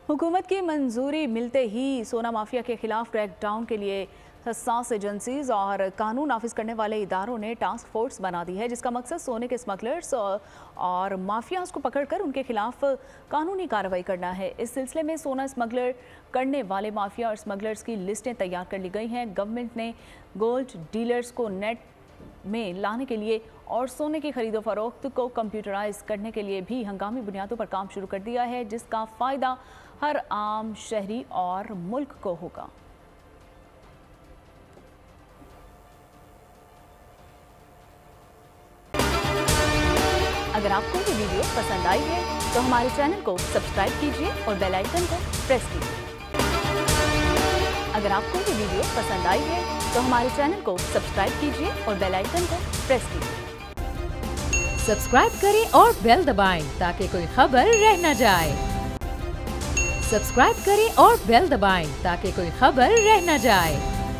हुकूमत की मंजूरी मिलते ही सोना माफिया के खिलाफ क्रैकडाउन के लिए हसास एजेंसीज और कानून नाफिज करने वाले इदारों ने टास्क फोर्स बना दी है, जिसका मकसद सोने के स्मगलर्स और माफियाज को पकड़कर उनके खिलाफ कानूनी कार्रवाई करना है। इस सिलसिले में सोना स्मगलर करने वाले माफिया और स्मगलर्स की लिस्टें तैयार कर ली गई हैं। गवर्नमेंट ने गोल्ड डीलर्स को नेट में लाने के लिए और सोने की खरीदो फरोख्त को कंप्यूटराइज करने के लिए भी हंगामी बुनियादों पर काम शुरू कर दिया है, जिसका फ़ायदा हर आम शहरी और मुल्क को होगा। अगर आपको ये वीडियो पसंद आई है तो हमारे चैनल को सब्सक्राइब कीजिए और बेल आइकन को प्रेस कीजिए। अगर आपको ये वीडियो पसंद आई है तो हमारे चैनल को सब्सक्राइब कीजिए और बेल आइकन को प्रेस कीजिए। सब्सक्राइब करें और बेल दबाएं ताकि कोई खबर रह न जाए। सब्सक्राइब करें और बेल दबाएं ताकि कोई खबर रह न जाए।